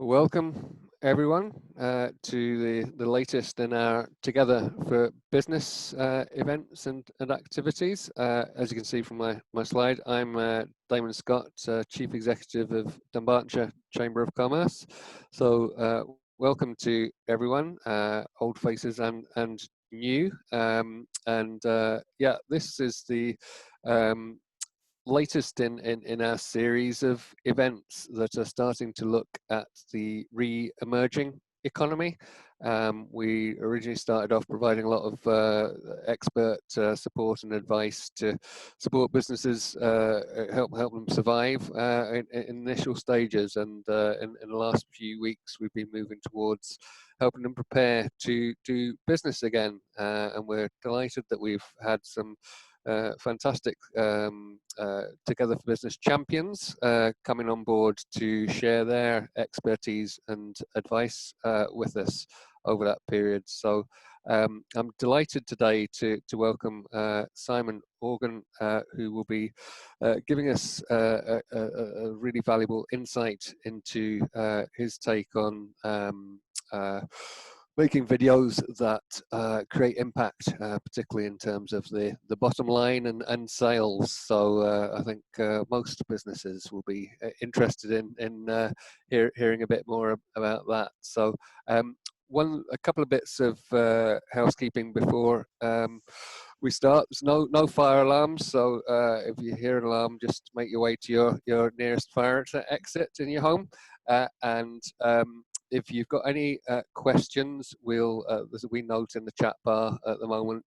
Welcome everyone to the latest in our Together for Business events and activities. As you can see from my slide, I'm Damon Scott, Chief Executive of Dunbartonshire Chamber of Commerce. So welcome to everyone, old faces and new. Yeah, this is the latest in our series of events that are starting to look at the re-emerging economy. We originally started off providing a lot of expert support and advice to support businesses, help them survive in initial stages, and in the last few weeks we've been moving towards helping them prepare to do business again, and we're delighted that we've had some fantastic Together for Business champions coming on board to share their expertise and advice with us over that period. So I'm delighted today to welcome Simon Organ, who will be giving us a really valuable insight into his take on making videos that create impact, particularly in terms of the bottom line and sales. So I think most businesses will be interested in hearing a bit more about that. So a couple of bits of housekeeping before we start. There's no fire alarms, so if you hear an alarm, just make your way to your nearest fire exit in your home, and if you've got any questions, there's a wee note in the chat bar at the moment,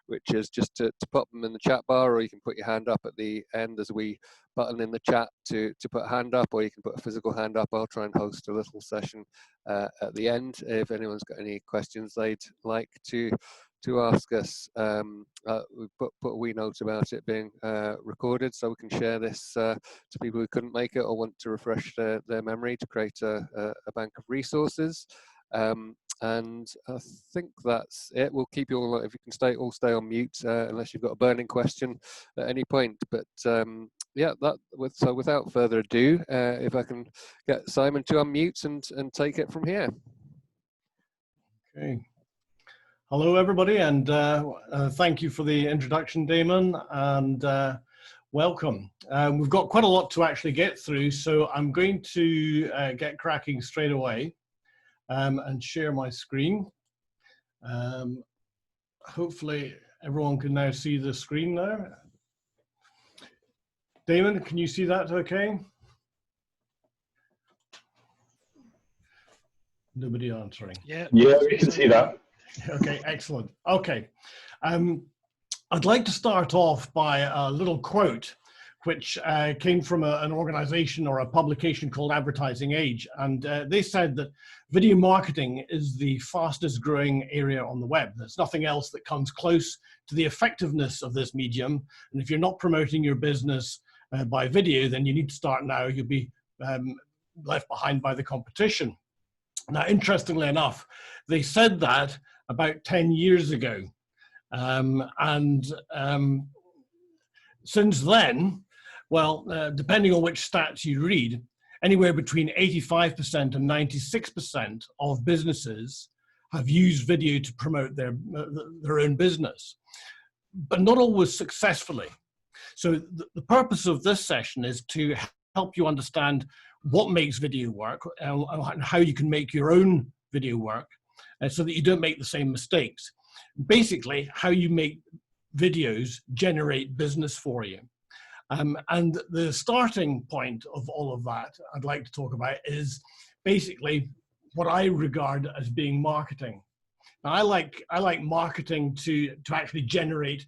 which is just to pop them in the chat bar, or you can put your hand up at the end. There's a wee button in the chat to put a hand up, or you can put a physical hand up. I'll try and host a little session at the end if anyone's got any questions they'd like to ask us. We put a wee note about it being recorded, so we can share this to people who couldn't make it or want to refresh their memory to create a bank of resources. And I think that's it. We'll keep you all, if you can all stay on mute, unless you've got a burning question at any point. But yeah, so without further ado, if I can get Simon to unmute and take it from here. Okay. Hello, everybody, and thank you for the introduction, Damon, and welcome. We've got quite a lot to actually get through, so I'm going to get cracking straight away and share my screen. Hopefully, everyone can now see the screen now. Damon, can you see that okay? Nobody answering. Yeah, we can see that. Okay, excellent. Okay, I'd like to start off by a little quote which came from an organization or a publication called Advertising Age, and they said that video marketing is the fastest growing area on the web. There's nothing else that comes close to the effectiveness of this medium, and if you're not promoting your business by video, then you need to start now. You'll be left behind by the competition. Now, interestingly enough, they said that about 10 years ago. Since then, well, depending on which stats you read, anywhere between 85% and 96% of businesses have used video to promote their own business, but not always successfully. So the purpose of this session is to help you understand what makes video work and how you can make your own video work so that you don't make the same mistakes. Basically, how you make videos generate business for you. And the starting point of all of that I'd like to talk about is basically what I regard as being marketing. Now, I like marketing to actually generate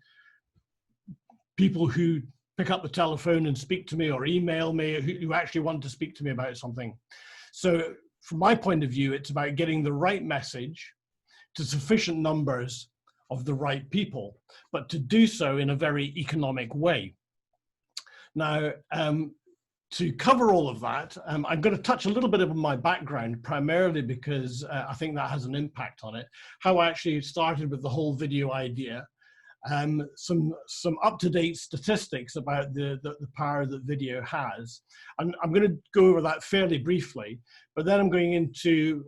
people who pick up the telephone and speak to me or email me, who actually want to speak to me about something. So from my point of view, it's about getting the right message to sufficient numbers of the right people, but to do so in a very economic way. Now, to cover all of that, I'm going to touch a little bit of my background, primarily because I think that has an impact on it. How I actually started with the whole video idea, some up-to-date statistics about the power that video has. And I'm going to go over that fairly briefly, but then I'm going into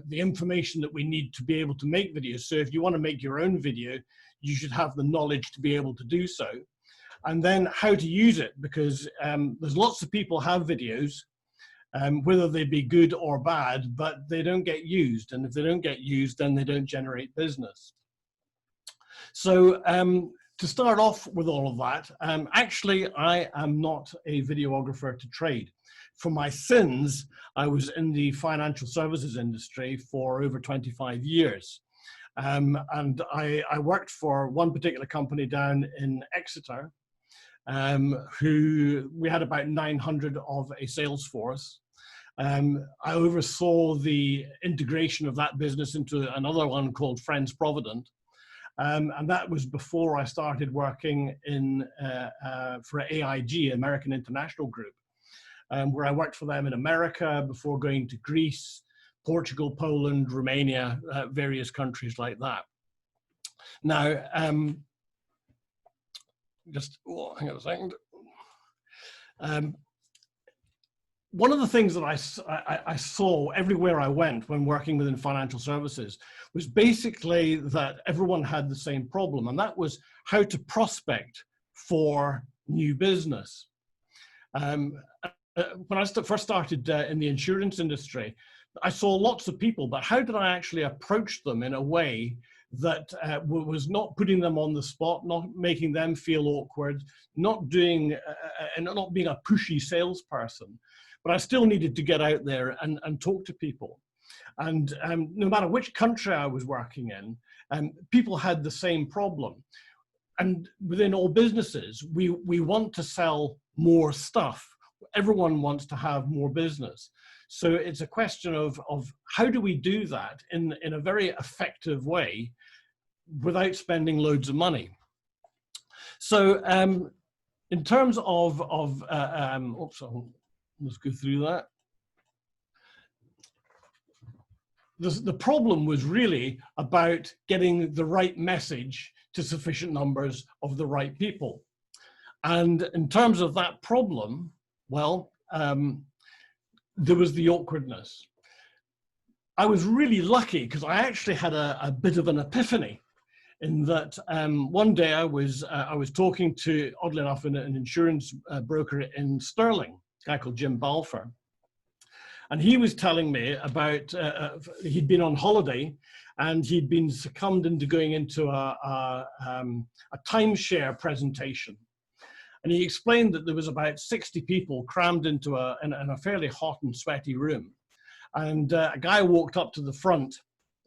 the information that we need to be able to make videos. So if you want to make your own video, you should have the knowledge to be able to do so. And then how to use it, because there's lots of people have videos, whether they be good or bad, but they don't get used. And if they don't get used, then they don't generate business. So to start off with all of that, actually, I am not a videographer to trade. For my sins, I was in the financial services industry for over 25 years. And I worked for one particular company down in Exeter, who we had about 900 of a sales force. I oversaw the integration of that business into another one called Friends Provident. And that was before I started working for AIG, American International Group, where I worked for them in America before going to Greece, Portugal, Poland, Romania, various countries like that. Now, hang on a second. One of the things that I saw everywhere I went when working within financial services was basically that everyone had the same problem, and that was how to prospect for new business. When I first started in the insurance industry, I saw lots of people, but how did I actually approach them in a way that was not putting them on the spot, not making them feel awkward, not doing and not being a pushy salesperson? But I still needed to get out there and talk to people. And no matter which country I was working in, people had the same problem. And within all businesses, we want to sell more stuff. Everyone wants to have more business. So it's a question of how do we do that in a very effective way without spending loads of money. So in terms of oops, let's go through that. The problem was really about getting the right message to sufficient numbers of the right people. And in terms of that problem, well, there was the awkwardness. I was really lucky because I actually had a bit of an epiphany in that one day I was talking to, oddly enough, an insurance broker in Stirling, a guy called Jim Balfour. And he was telling me about, he'd been on holiday and he'd been succumbed into going into a timeshare presentation. And he explained that there was about 60 people crammed into in a fairly hot and sweaty room. And a guy walked up to the front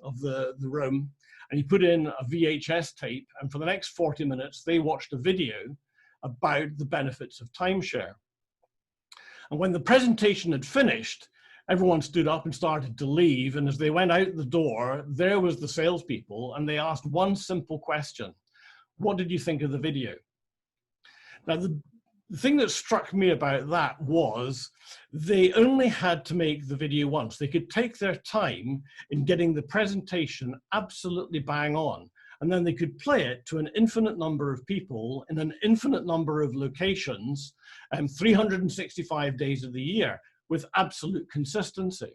of the room and he put in a VHS tape. And for the next 40 minutes, they watched a video about the benefits of timeshare. And when the presentation had finished, everyone stood up and started to leave. And as they went out the door, there was the salespeople, and they asked one simple question: what did you think of the video? Now, the thing that struck me about that was they only had to make the video once. They could take their time in getting the presentation absolutely bang on, and then they could play it to an infinite number of people in an infinite number of locations, 365 days of the year, with absolute consistency.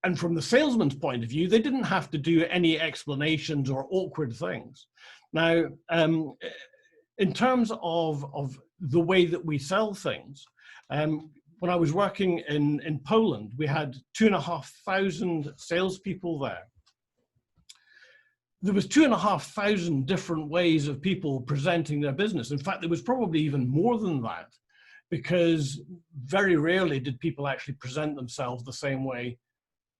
And from the salesman's point of view, they didn't have to do any explanations or awkward things. Now, in terms of the way that we sell things, when I was working in Poland, we had 2,500 salespeople there. There was 2,500 different ways of people presenting their business. In fact, there was probably even more than that, because very rarely did people actually present themselves the same way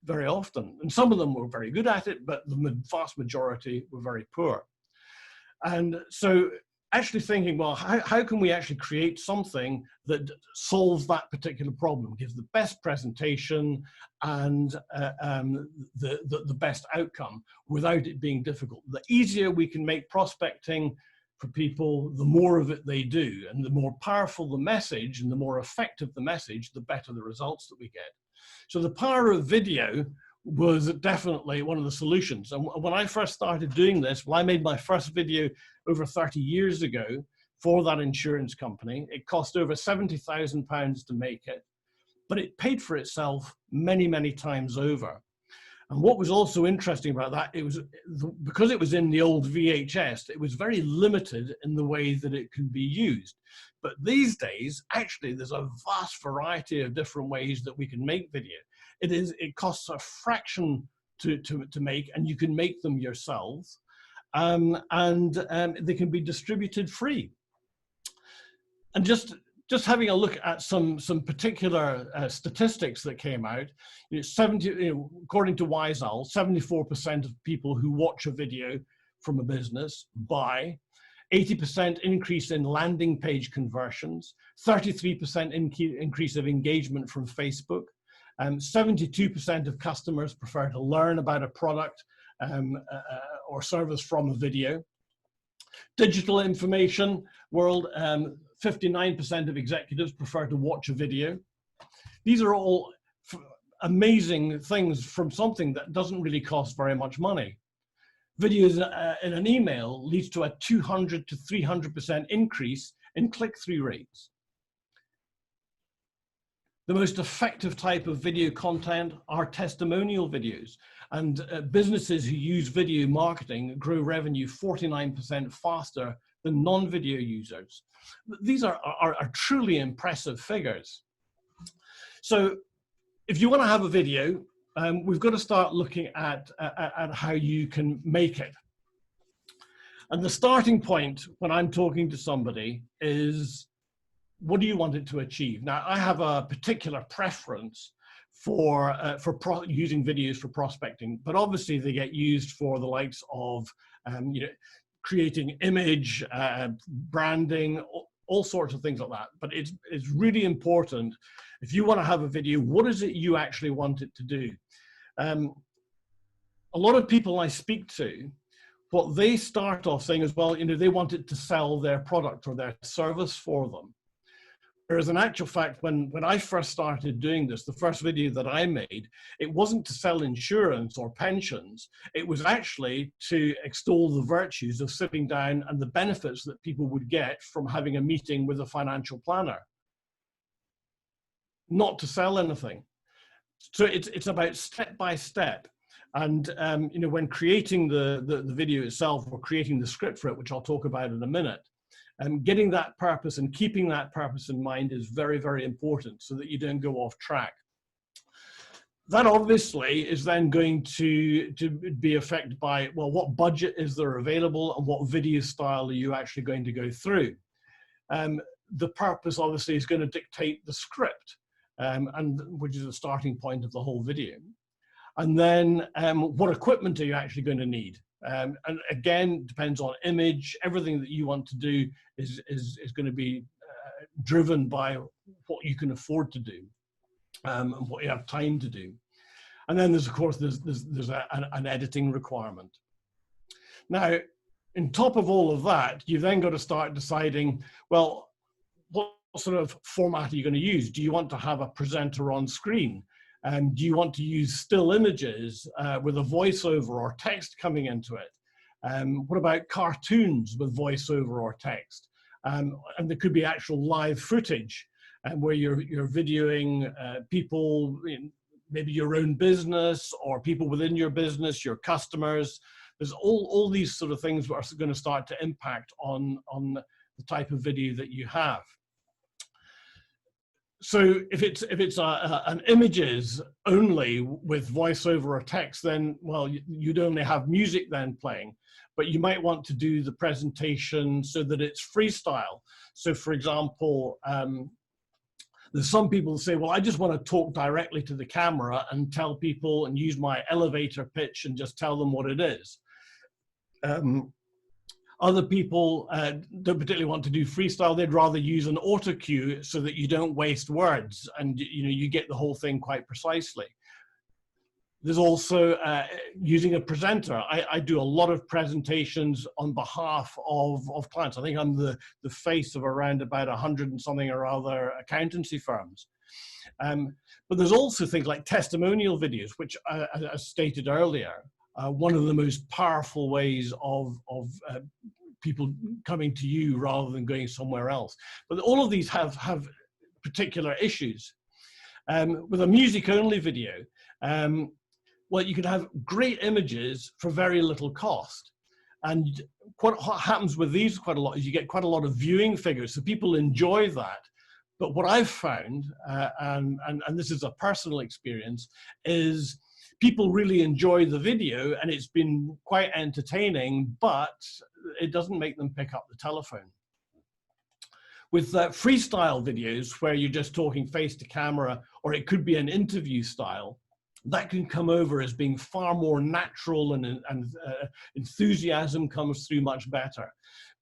very often. And some of them were very good at it, but the vast majority were very poor. And so actually thinking, well, how can we actually create something that solves that particular problem, gives the best presentation and the best outcome without it being difficult? The easier we can make prospecting for people, the more of it they do, and the more powerful the message and the more effective the message, the better the results that we get. So the power of video was definitely one of the solutions. And when I first started doing this, well, I made my first video over 30 years ago for that insurance company. It cost over £70,000 to make it, but it paid for itself many, many times over. And what was also interesting about that, it was because it was in the old VHS, it was very limited in the way that it could be used. But these days, actually, there's a vast variety of different ways that we can make video. It costs a fraction to make, and you can make them yourselves, and they can be distributed free. And just having a look at some particular statistics that came out, according to Wiseowl, 74% of people who watch a video from a business buy, 80% increase in landing page conversions, 33% increase of engagement from Facebook, 72% of customers prefer to learn about a product or service from a video. Digital information world, 59% of executives prefer to watch a video. These are all amazing things from something that doesn't really cost very much money. Videos in an email leads to a 200 to 300% increase in click-through rates. The most effective type of video content are testimonial videos, and businesses who use video marketing grow revenue 49% faster than non-video users. These are truly impressive figures. So if you want to have a video, we've got to start looking at how you can make it. And the starting point when I'm talking to somebody is, what do you want it to achieve? Now, I have a particular preference for using videos for prospecting, but obviously they get used for the likes of creating image, branding, all sorts of things like that. But it's really important, if you want to have a video, what is it you actually want it to do? A lot of people I speak to, what they start off saying is, well, they want it to sell their product or their service for them. Whereas in actual fact, when I first started doing this, the first video that I made, it wasn't to sell insurance or pensions. It was actually to extol the virtues of sitting down and the benefits that people would get from having a meeting with a financial planner. Not to sell anything. So it's about step by step. And when creating the video itself, or creating the script for it, which I'll talk about in a minute, getting that purpose and keeping that purpose in mind is very, very important, so that you don't go off track. That obviously is then going to be affected by, well, what budget is there available and what video style are you actually going to go through? The purpose obviously is going to dictate the script, and which is the starting point of the whole video. And then what equipment are you actually going to need? And again, depends on image. Everything that you want to do is going to be driven by what you can afford to do, and what you have time to do. And then there's, of course, there's an editing requirement. Now, on top of all of that, you've then got to start deciding, well, what sort of format are you going to use? Do you want to have a presenter on screen? Do you want to use still images with a voiceover or text coming into it? What about cartoons with voiceover or text? And there could be actual live footage where you're videoing people, maybe your own business or people within your business, your customers. There's all these sort of things that are going to start to impact on the type of video that you have. So if it's an images only with voiceover or text, then, well, you'd only have music then playing, but you might want to do the presentation so that it's freestyle. So for example, there's some people who say, well, I just want to talk directly to the camera and tell people and use my elevator pitch and just tell them what it is. Other people don't particularly want to do freestyle. They'd rather use an auto cue so that you don't waste words and you get the whole thing quite precisely. There's also using a presenter. I do a lot of presentations on behalf of clients. I think I'm the face of around about 100 and something or other accountancy firms. But there's also things like testimonial videos, which, as stated earlier, one of the most powerful ways of people coming to you rather than going somewhere else. But all of these have particular issues. With a music-only video, well, you can have great images for very little cost. And what happens with these quite a lot is you get quite a lot of viewing figures, so people enjoy that. But what I've found, and this is a personal experience, is people really enjoy the video and it's been quite entertaining, but it doesn't make them pick up the telephone. With freestyle videos where you're just talking face to camera, or it could be an interview style, that can come over as being far more natural, and enthusiasm comes through much better.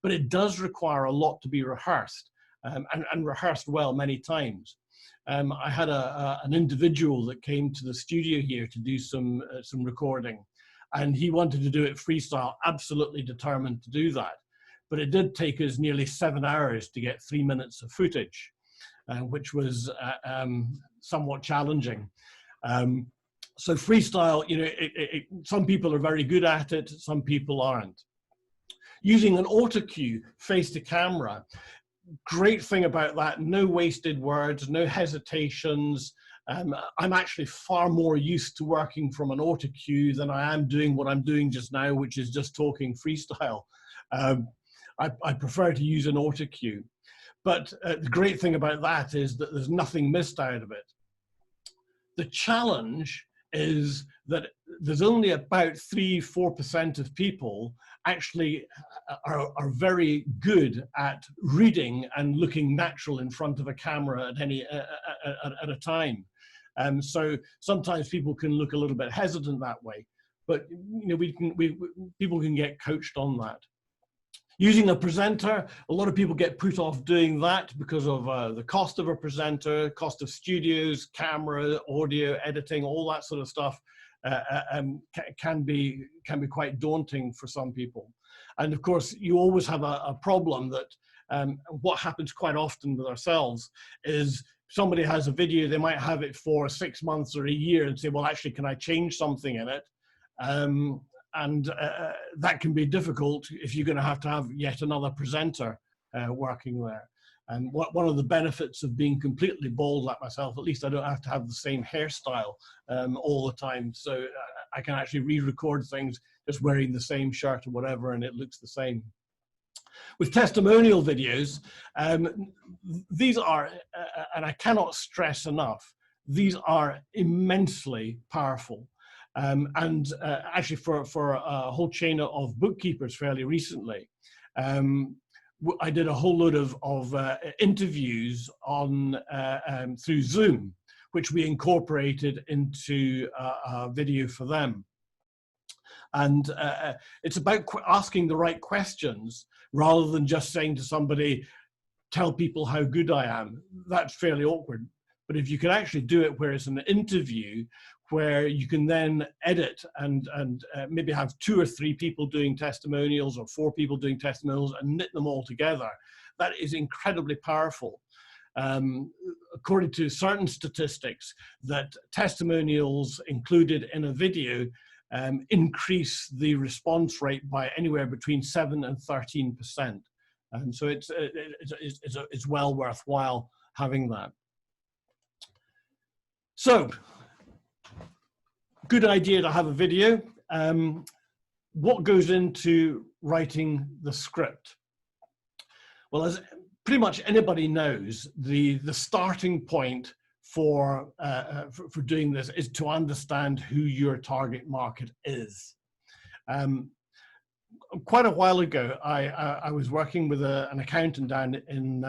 But it does require a lot to be rehearsed, and rehearsed well many times. I had an individual that came to the studio here to do some recording, and he wanted to do it freestyle, absolutely determined to do that. But it did take us nearly 7 hours to get 3 minutes of footage, which was somewhat challenging. So freestyle, you know, some people are very good at it, some people aren't. Using an auto cue face to camera, great thing about that, no wasted words, no hesitations. I'm actually far more used to working from an auto cue than I am doing what I'm doing just now, which is just talking freestyle. I prefer to use an auto cue. But the great thing about that is that there's nothing missed out of it. The challenge is that there's only about 3–4% of people actually are very good at reading and looking natural in front of a camera at a time. So sometimes people can look a little bit hesitant that way, but you know, people can get coached on that. Using a presenter, a lot of people get put off doing that because of the cost of a presenter, cost of studios, camera, audio, editing, all that sort of stuff can be quite daunting for some people. And of course, you always have a problem that what happens quite often with ourselves is somebody has a video, they might have it for 6 months or a year and say, well, actually, can I change something in it? That can be difficult if you're going to have yet another presenter working there. And one of the benefits of being completely bald like myself, at least I don't have to have the same hairstyle all the time. So I can actually re-record things just wearing the same shirt or whatever, and it looks the same. With testimonial videos, these are, and I cannot stress enough, these are immensely powerful. Actually for a whole chain of bookkeepers fairly recently, I did a whole load of interviews on through Zoom, which we incorporated into a video for them. And it's about asking the right questions rather than just saying to somebody, tell people how good I am. That's fairly awkward. But if you can actually do it where it's an interview, where you can then edit and maybe have 2 or 3 people doing testimonials or 4 people doing testimonials and knit them all together, that is incredibly powerful. According to certain statistics, that testimonials included in a video increase the response rate by anywhere between 7 and 13%. And so it's well worthwhile having that. So, good idea to have a video. What goes into writing the script? Well, as pretty much anybody knows, the starting point for doing this is to understand who your target market is. Quite a while ago, I was working with an accountant down in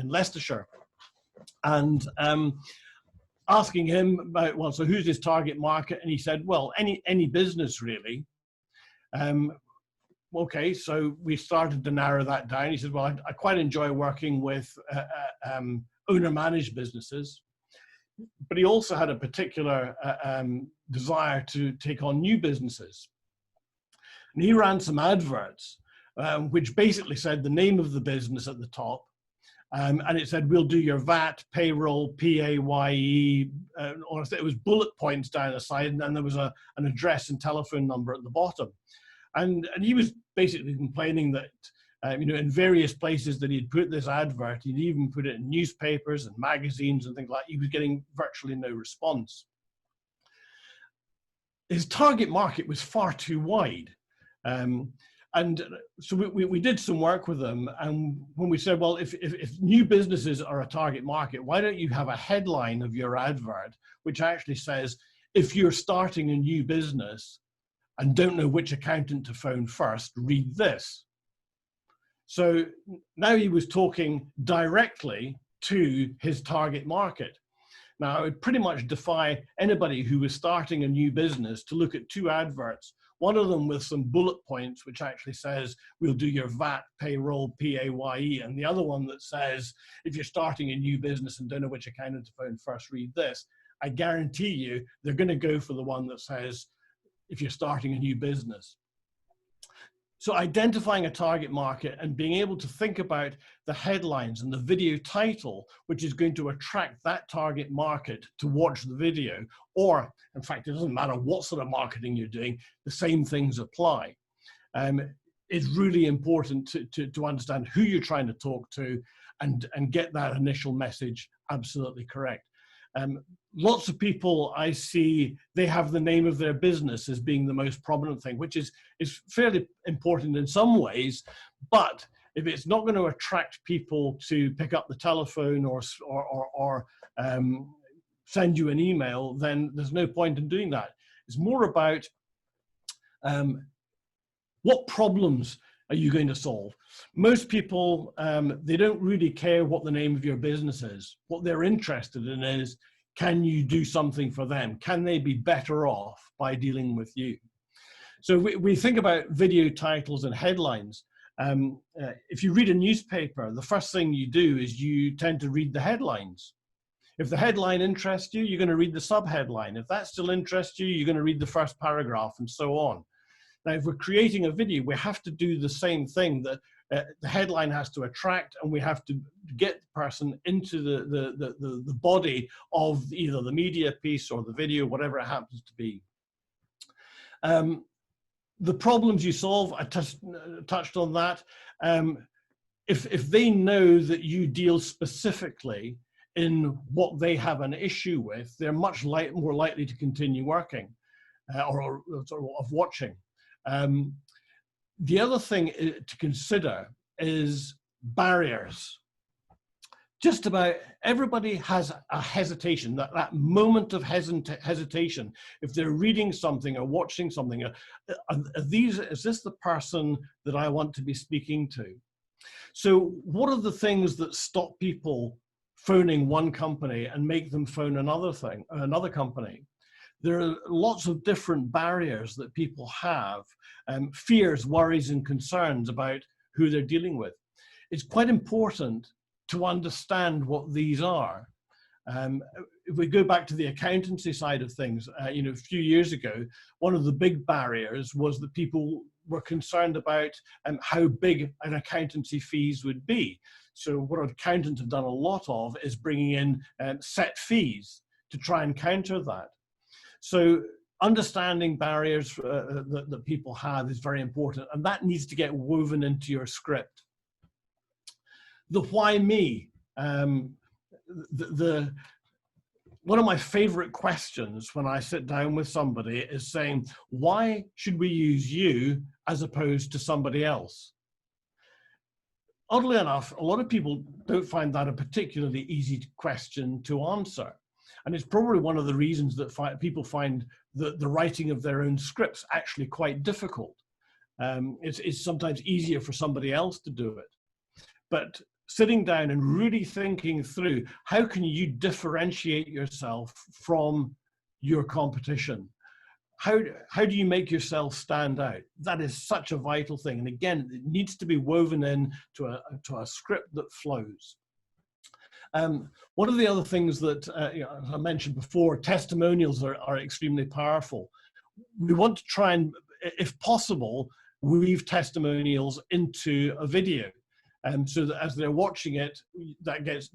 Leicestershire, and asking him about, well, so who's his target market? And he said, well, any business really. Okay, so we started to narrow that down. He said, well, I quite enjoy working with owner-managed businesses. but he also had a particular desire to take on new businesses. And he ran some adverts, which basically said the name of the business at the top. And it said, we'll do your VAT, payroll, PAYE, or it was bullet points down the side, and then there was an address and telephone number at the bottom. And he was basically complaining that, you know, in various places that he'd put this advert, he'd even put it in newspapers and magazines and things like that, he was getting virtually no response. His target market was far too wide. And so we did some work with them, and when we said, well, if new businesses are a target market, why don't you have a headline of your advert which actually says, if you're starting a new business and don't know which accountant to phone first, read this. So now he was talking directly to his target market. Now, I would pretty much defy anybody who was starting a new business to look at two adverts, one of them with some bullet points, which actually says, we'll do your VAT, payroll, PAYE, and the other one that says, if you're starting a new business and don't know which accountant to phone first, read this. I guarantee you, they're going to go for the one that says, if you're starting a new business. So identifying a target market and being able to think about the headlines and the video title, which is going to attract that target market to watch the video, or in fact, it doesn't matter what sort of marketing you're doing, the same things apply. It's really important to understand who you're trying to talk to and get that initial message absolutely correct. Lots of people I see, they have the name of their business as being the most prominent thing, which is fairly important in some ways, but if it's not going to attract people to pick up the telephone or send you an email, then there's no point in doing that. It's more about what problems are you going to solve? Most people, they don't really care what the name of your business is. What they're interested in is, can you do something for them? Can they be better off by dealing with you? So we think about video titles and headlines. If you read a newspaper, the first thing you do is you tend to read the headlines. If the headline interests you, you're going to read the subheadline. If that still interests you, you're going to read the first paragraph and so on. Now, if we're creating a video, we have to do the same thing, that the headline has to attract, and we have to get the person into the body of either the media piece or the video, whatever it happens to be. The problems you solve, I touched on that. If they know that you deal specifically in what they have an issue with, they're much more likely to continue working or of watching. The other thing to consider is barriers. Just about everybody has a hesitation, that moment of hesitation. If they're reading something or watching something, is this the person that I want to be speaking to? So what are the things that stop people phoning one company and make them phone another company? There are lots of different barriers that people have, fears, worries, and concerns about who they're dealing with. It's quite important to understand what these are. If we go back to the accountancy side of things, you know, a few years ago, one of the big barriers was that people were concerned about how big an accountancy fees would be. So what accountants have done a lot of is bringing in set fees to try and counter that. So understanding barriers that people have is very important, and that needs to get woven into your script. The why me? One of my favorite questions when I sit down with somebody is saying, why should we use you as opposed to somebody else? Oddly enough, a lot of people don't find that a particularly easy question to answer. And it's probably one of the reasons that people find the writing of their own scripts actually quite difficult. It's sometimes easier for somebody else to do it. But sitting down and really thinking through, how can you differentiate yourself from your competition? How do you make yourself stand out? That is such a vital thing. And again, it needs to be woven in to a script that flows. One of the other things that as I mentioned before, testimonials are extremely powerful. We want to try and, if possible, weave testimonials into a video, so that as they're watching it, that gets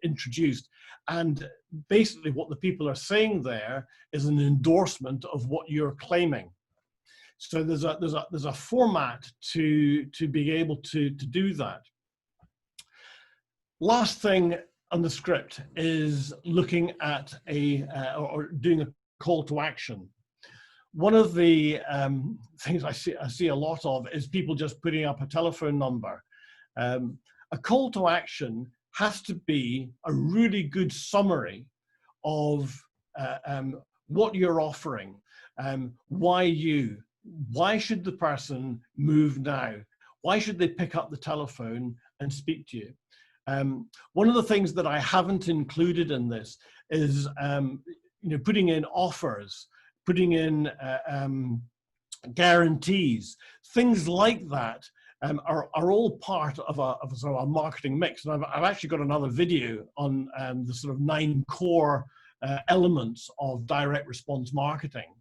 introduced, and basically what the people are saying there is an endorsement of what you're claiming. So there's a format to be able to do that. Last thing on the script is looking at or doing a call to action. One of the things I see a lot of is people just putting up a telephone number. A call to action has to be a really good summary of what you're offering, why should the person move now, why should they pick up the telephone and speak to you. One of the things that I haven't included in this is putting in offers, putting in guarantees, things like that. Are all part of a sort of a marketing mix. And I've actually got another video on the sort of 9 core elements of direct response marketing,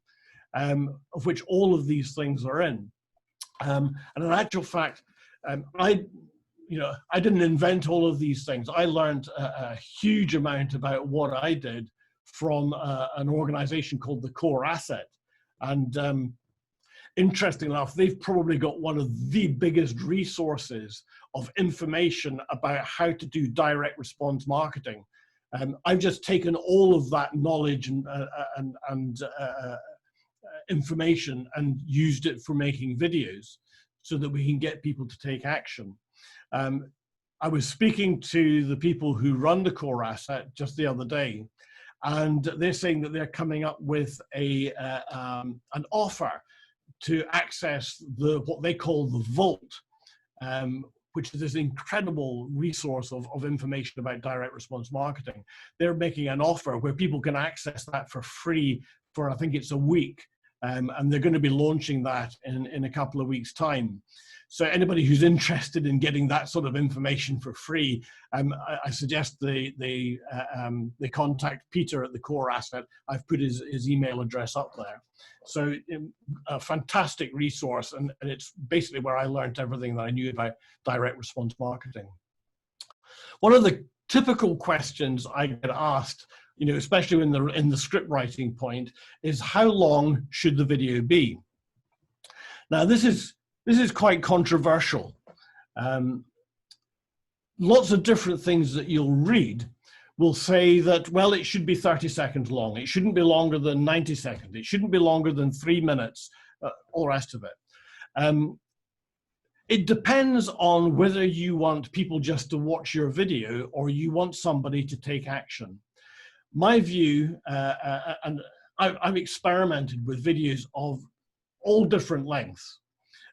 of which all of these things are in. And in actual fact, I didn't invent all of these things. I learned a huge amount about what I did from an organization called the Core Asset. And interesting enough, they've probably got one of the biggest resources of information about how to do direct response marketing. I've just taken all of that knowledge and information and used it for making videos so that we can get people to take action. I was speaking to the people who run the Core Asset just the other day, and they're saying that they're coming up with an offer to access what they call the Vault, which is this incredible resource of information about direct response marketing. They're making an offer where people can access that for free for, I think it's a week, and they're going to be launching that in a couple of weeks' time. So anybody who's interested in getting that sort of information for free, I suggest they contact Peter at the Core Asset. I've put his email address up there. So a fantastic resource, and it's basically where I learned everything that I knew about direct response marketing. One of the typical questions I get asked, especially in the script writing point, is how long should the video be? Now this is quite controversial. Lots of different things that you'll read will say that, well, it should be 30 seconds long. It shouldn't be longer than 90 seconds. It shouldn't be longer than 3 minutes, all the rest of it. It depends on whether you want people just to watch your video or you want somebody to take action. My view, and I've experimented with videos of all different lengths.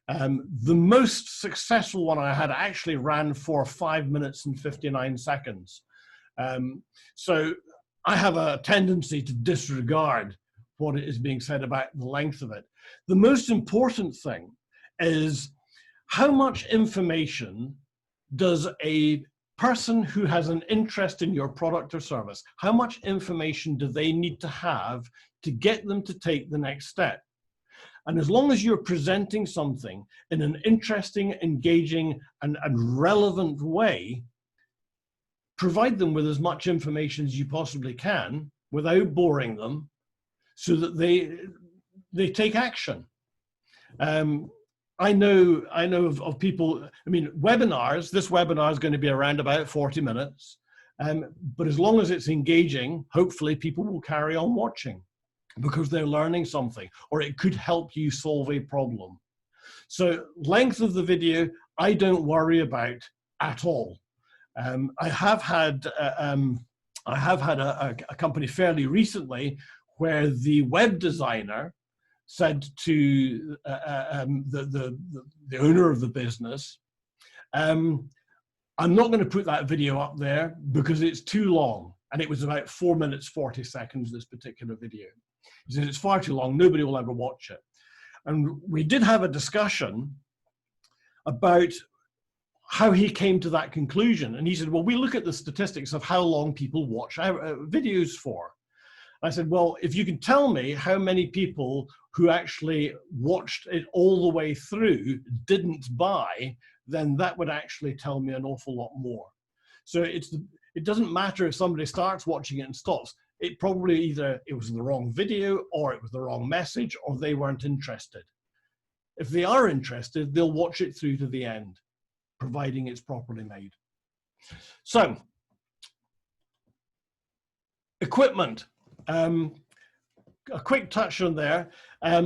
The most successful one I had actually ran for 5 minutes and 59 seconds. So I have a tendency to disregard what is being said about the length of it. The most important thing is how much information does a person who has an interest in your product or service, how much information do they need to have to get them to take the next step? And as long as you're presenting something in an interesting, engaging, and relevant way, provide them with as much information as you possibly can without boring them so that they take action. I know of people, webinars, this webinar is going to be around about 40 minutes, but as long as it's engaging, hopefully people will carry on watching because they're learning something, or it could help you solve a problem. So length of the video, I don't worry about at all. I have had a company fairly recently where the web designer said to the owner of the business, I'm not going to put that video up there because it's too long. And it was about 4 minutes, 40 seconds, this particular video. He said, it's far too long, nobody will ever watch it. And we did have a discussion about how he came to that conclusion. And he said, well, we look at the statistics of how long people watch videos for. I said, well, if you can tell me how many people who actually watched it all the way through didn't buy, then that would actually tell me an awful lot more. So it doesn't matter if somebody starts watching it and stops. It probably either it was the wrong video, or it was the wrong message, or they weren't interested. If they are interested, they'll watch it through to the end, providing it's properly made. So, equipment. A quick touch on there. A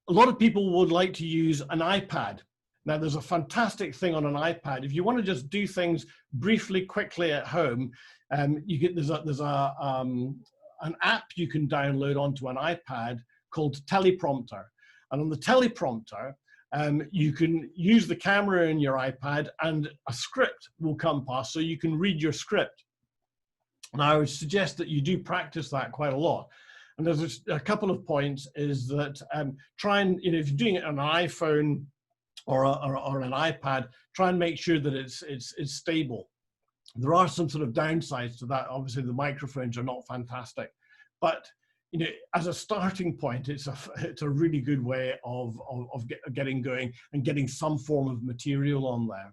lot of people would like to use an iPad. Now, there's a fantastic thing on an iPad. If you want to just do things briefly, quickly at home, there's an app you can download onto an iPad called Teleprompter. And on the teleprompter, you can use the camera in your iPad and a script will come past, so you can read your script. And I would suggest that you do practice that quite a lot. And there's a couple of points is that try and, if you're doing it on an iPhone or an iPad, try and make sure that it's stable. There are some sort of downsides to that. Obviously, the microphones are not fantastic, but as a starting point, it's a really good way of getting going and getting some form of material on there.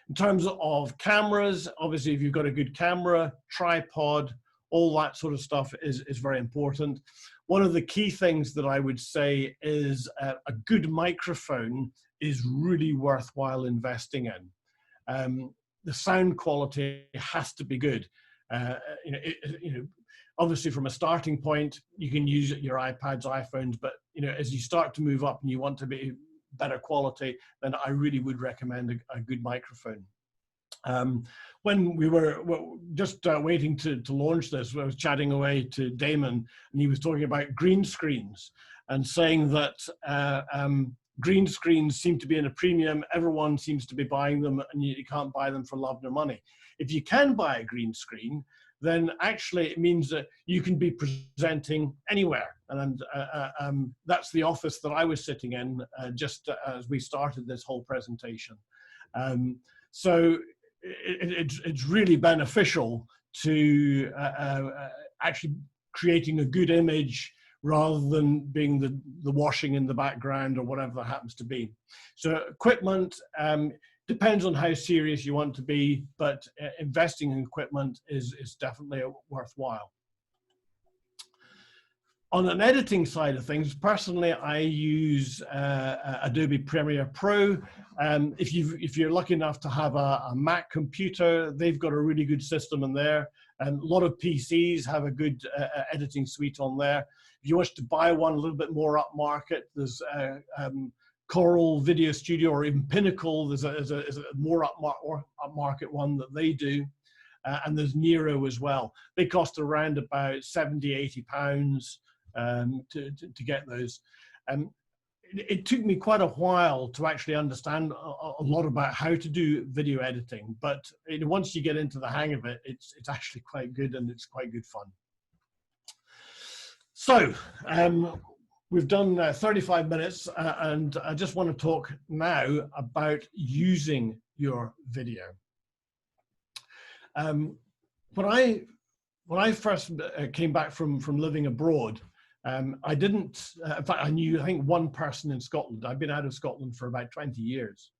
In terms of cameras, obviously, if you've got a good camera, tripod, all that sort of stuff is very important. One of the key things that I would say is a good microphone is really worthwhile investing in. The sound quality has to be good. Obviously, from a starting point, you can use your iPads, iPhones, but as you start to move up and you want to be better quality, then I really would recommend a good microphone. When we were just waiting to launch this, I was chatting away to Damon, and he was talking about green screens and saying that green screens seem to be in a premium. Everyone seems to be buying them, and you can't buy them for love nor money. If you can buy a green screen, then actually it means that you can be presenting anywhere. And that's the office that I was sitting in just as we started this whole presentation. So it's really beneficial to actually creating a good image rather than being the washing in the background or whatever that happens to be. So equipment depends on how serious you want to be, but investing in equipment is definitely worthwhile. On an editing side of things, personally, I use Adobe Premiere Pro. If you're lucky enough to have a Mac computer, they've got a really good system in there. A lot of PCs have a good editing suite on there. If you wish to buy one a little bit more upmarket, there's Coral Video Studio, or even Pinnacle. There's a more upmarket one that they do. And there's Nero as well. They cost around about 70, 80 pounds to get those. It took me quite a while to actually understand a lot about how to do video editing, but once you get into the hang of it, it's actually quite good, and it's quite good fun. So we've done 35 minutes, and I just want to talk now about using your video. When I first came back from living abroad, I didn't, in fact, I knew, I think, one person in Scotland. I've been out of Scotland for about 20 years.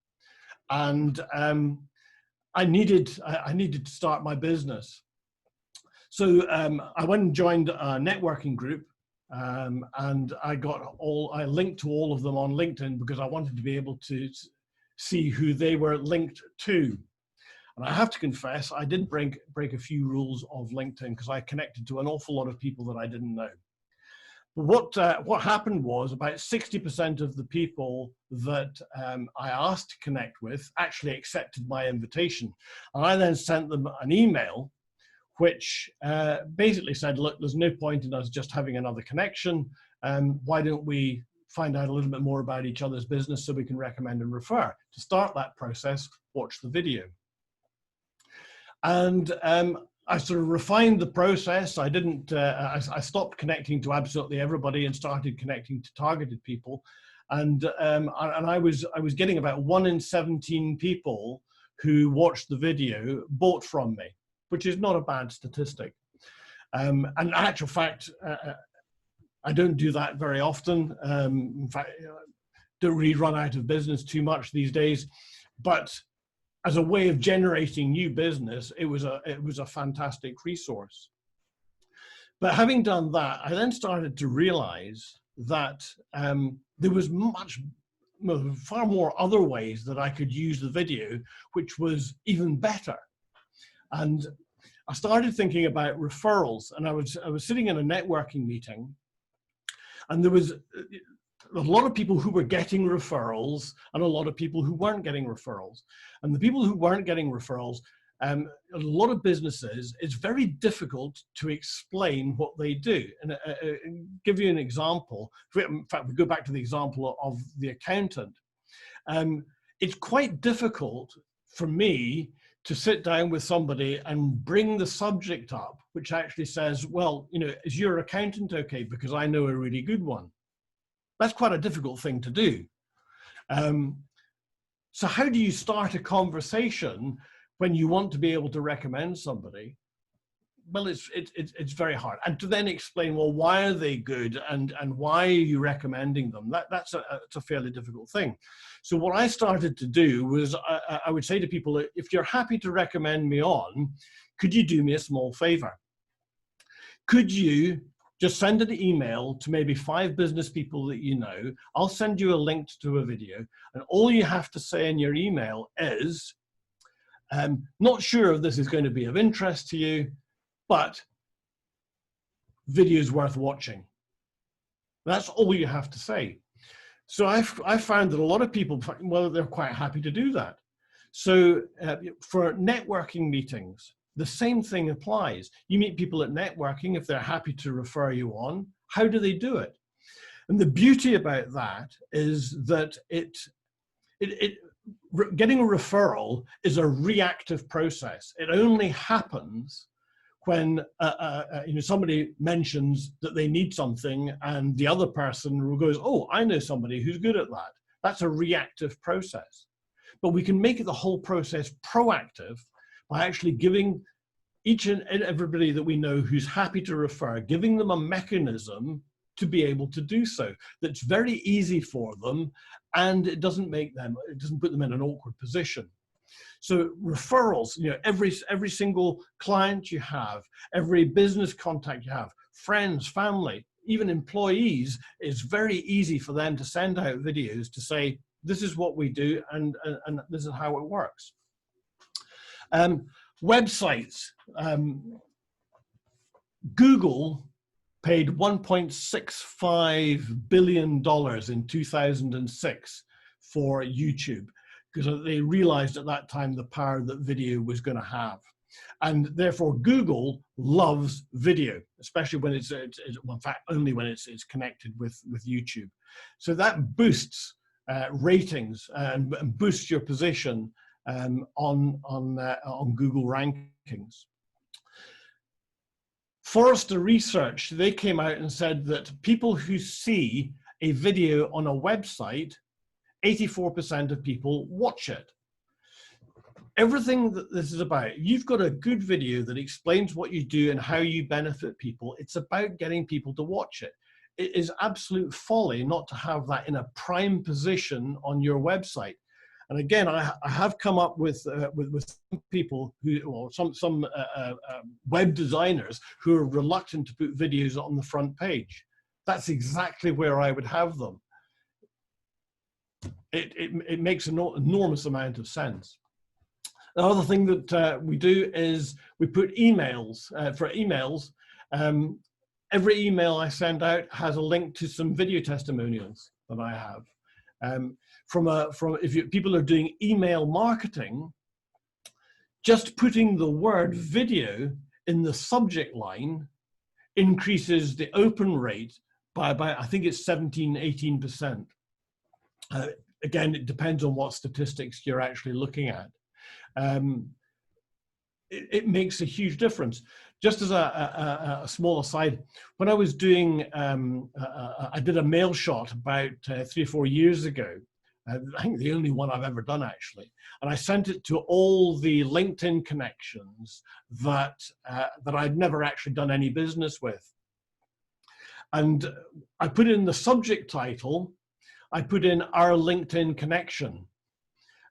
And I needed to start my business. So I went and joined a networking group, and I linked to all of them on LinkedIn because I wanted to be able to see who they were linked to. And I have to confess, I did break a few rules of LinkedIn because I connected to an awful lot of people that I didn't know. But what happened was about 60% of the people that I asked to connect with actually accepted my invitation. And I then sent them an email which basically said, look, there's no point in us just having another connection. Why don't we find out a little bit more about each other's business so we can recommend and refer? To start that process, watch the video. And I sort of refined the process. I didn't. I stopped connecting to absolutely everybody and started connecting to targeted people. And I was getting about 1 in 17 people who watched the video bought from me, which is not a bad statistic. And in actual fact, I don't do that very often. In fact, don't really run out of business too much these days. But as a way of generating new business, it was a fantastic resource. But having done that, I then started to realize that there was far more other ways that I could use the video, which was even better. And I started thinking about referrals, and I was sitting in a networking meeting, and there was a lot of people who were getting referrals and a lot of people who weren't getting referrals. And the people who weren't getting referrals, a lot of businesses, it's very difficult to explain what they do. And give you an example. In fact, we go back to the example of the accountant. It's quite difficult for me to sit down with somebody and bring the subject up, which actually says, well, you know, is your accountant okay? Because I know a really good one. That's quite a difficult thing to do. So how do you start a conversation when you want to be able to recommend somebody? Well, it's very hard. And to then explain, well, why are they good and why are you recommending them? That's a fairly difficult thing. So what I started to do was I would say to people, if you're happy to recommend me on, could you do me a small favor? Could you just send an email to maybe 5 business people that you know? I'll send you a link to a video, and all you have to say in your email is, not sure if this is going to be of interest to you, but video's worth watching. That's all you have to say. So I found that a lot of people, well, they're quite happy to do that. So for networking meetings, the same thing applies. You meet people at networking, if they're happy to refer you on, how do they do it? And the beauty about that is that getting a referral is a reactive process. It only happens when you know, somebody mentions that they need something and the other person goes, oh, I know somebody who's good at that. That's a reactive process. But we can make the whole process proactive by actually giving each and everybody that we know who's happy to refer, giving them a mechanism to be able to do so that's very easy for them, and it doesn't put them in an awkward position. So referrals, you know, every single client you have, every business contact you have, friends, family, even employees, it's very easy for them to send out videos to say, this is what we do and this is how it works. Websites. Google paid $1.65 billion in 2006 for YouTube, because they realized at that time the power that video was going to have. And therefore Google loves video, especially when well, in fact, only when it's connected with YouTube. So that boosts ratings and boosts your position on Google rankings. Forrester Research, they came out and said that people who see a video on a website, 84% of people watch it. Everything that this is about, you've got a good video that explains what you do and how you benefit people. It's about getting people to watch it. It is absolute folly not to have that in a prime position on your website. And again, I have come up with some people who, or some web designers who are reluctant to put videos on the front page. That's exactly where I would have them. It makes an enormous amount of sense. The other thing that we do is we put emails. For emails, every email I send out has a link to some video testimonials that I have. People are doing email marketing, just putting the word video in the subject line increases the open rate by about, I think it's 17–18%. Again, it depends on what statistics you're actually looking at. It makes a huge difference. Just as a small aside, when I was doing, I did a mail shot about 3 or 4 years ago, I think the only one I've ever done, actually. And I sent it to all the LinkedIn connections that, that I'd never actually done any business with. And I put in the subject title, I put in our LinkedIn connection,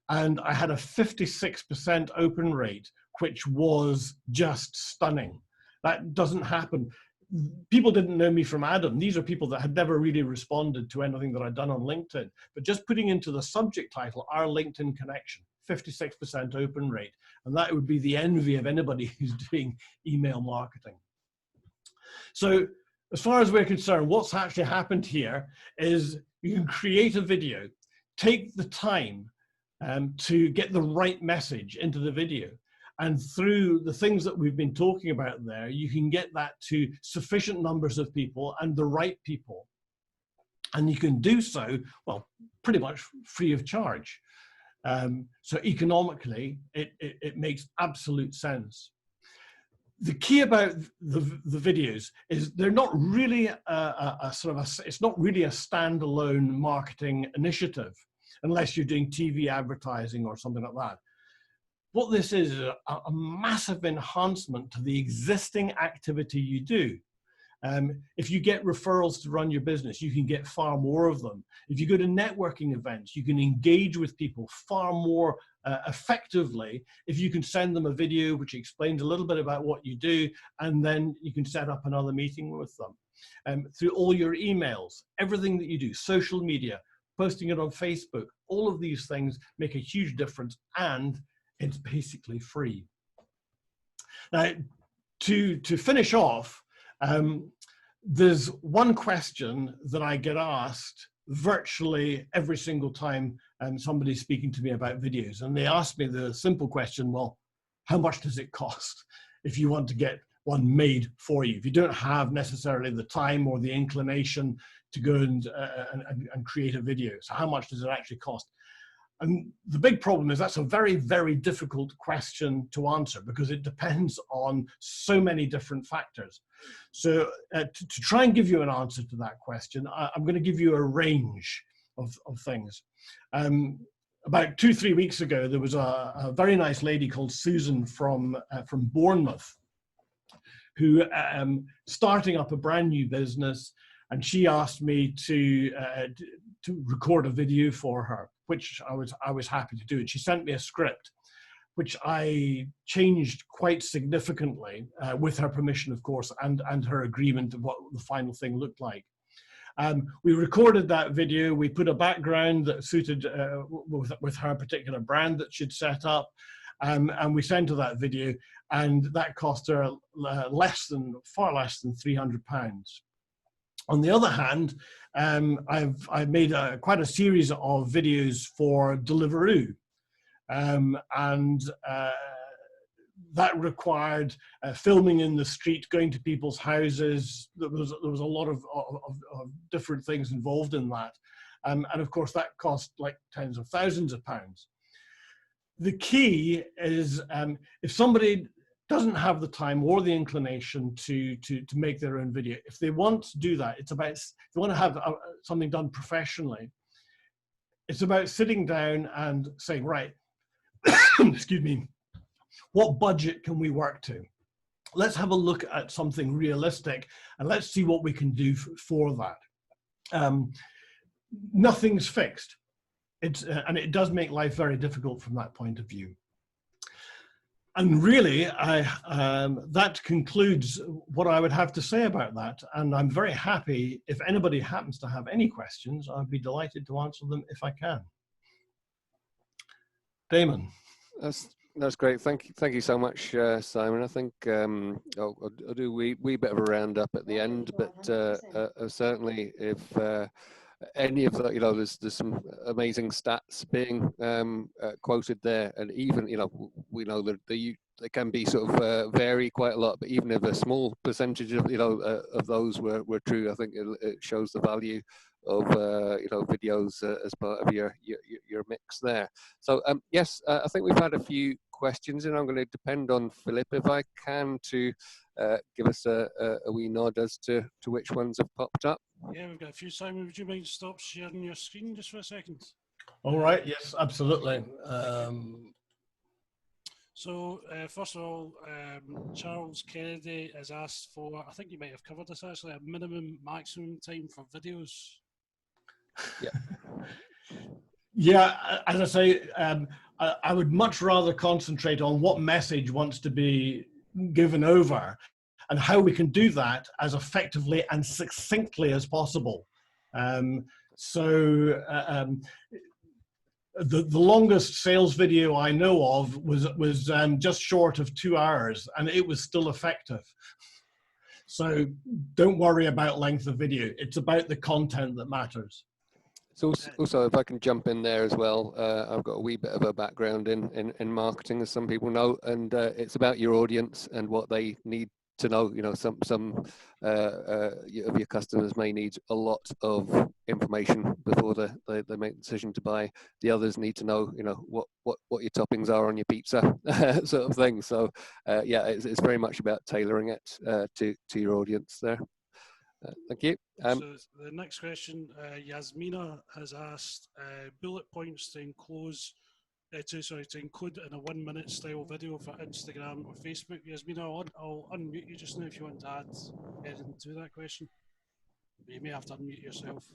and I had a 56% open rate, which was just stunning. That doesn't happen. People didn't know me from Adam. These are people that had never really responded to anything that I'd done on LinkedIn. But just putting into the subject title, our LinkedIn connection, 56% open rate. And that would be the envy of anybody who's doing email marketing. So as far as we're concerned, what's actually happened here is you can create a video, take the time to get the right message into the video. And through the things that we've been talking about there, you can get that to sufficient numbers of people and the right people. And you can do so, well, pretty much free of charge. So economically, it makes absolute sense. The key about the videos is they're not really it's not really a standalone marketing initiative, unless you're doing TV advertising or something like that. What this is a massive enhancement to the existing activity you do. If you get referrals to run your business, you can get far more of them. If you go to networking events, you can engage with people far more effectively if you can send them a video which explains a little bit about what you do, and then you can set up another meeting with them. Through all your emails, everything that you do, social media, posting it on Facebook, all of these things make a huge difference, and it's basically free. Now, to finish off, there's one question that I get asked virtually every single time somebody's speaking to me about videos. And they ask me the simple question, well, how much does it cost if you want to get one made for you? If you don't have necessarily the time or the inclination to go and create a video, so how much does it actually cost? And the big problem is that's a very, very difficult question to answer because it depends on so many different factors. So to try and give you an answer to that question, I'm going to give you a range of things. About 2-3 weeks ago, there was a very nice lady called Susan from Bournemouth who starting up a brand new business, and she asked me to record a video for her, which I was happy to do. And she sent me a script, which I changed quite significantly with her permission, of course, and her agreement of what the final thing looked like. We recorded that video. We put a background that suited with her particular brand that she'd set up, and we sent her that video, and that cost her far less than £300. On the other hand, I've made quite a series of videos for Deliveroo, and that required filming in the street, going to people's houses. There was a lot of different things involved in that, and of course that cost like tens of thousands of pounds. The key is if somebody doesn't have the time or the inclination to make their own video, if they want to do that, it's about, if they want to have something done professionally, it's about sitting down and saying, right, excuse me, what budget can we work to? Let's have a look at something realistic and let's see what we can do for that. Nothing's fixed. And it does make life very difficult from that point of view. And really, that concludes what I would have to say about that. And I'm very happy if anybody happens to have any questions, I'd be delighted to answer them if I can. Damon. That's great. Thank you so much, Simon. I think I'll do a wee bit of a roundup at the end, but certainly if any of that, there's some amazing stats being quoted there, and even we know that they can be sort of vary quite a lot, but even if a small percentage of of those were true, I think it shows the value of videos as part of your mix there. So yes, I think we've had a few questions, and I'm going to depend on Philip, if I can, to give us a wee nod as to which ones have popped up. Yeah, we've got a few. Simon, would you mind stop sharing your screen just for a second? All right. Yes, absolutely. So, first of all, Charles Kennedy has asked for, I think you might have covered this actually, a minimum, maximum time for videos. Yeah. Yeah, as I say, I would much rather concentrate on what message wants to be given over and how we can do that as effectively and succinctly as possible. The longest sales video I know of was just short of 2 hours, and it was still effective. So don't worry about length of video. It's about the content that matters. So also, if I can jump in there as well, I've got a wee bit of a background in marketing, as some people know, and it's about your audience and what they need to know. You know, some of your customers may need a lot of information before they make the decision to buy. The others need to know, you know, what your toppings are on your pizza, sort of thing. So yeah, it's very much about tailoring it to your audience there. Thank you. So the next question, Yasmina has asked bullet points to include in a 1 minute style video for Instagram or Facebook. Yasmina, I'll unmute you just now if you want to add anything to that question. You may have to unmute yourself.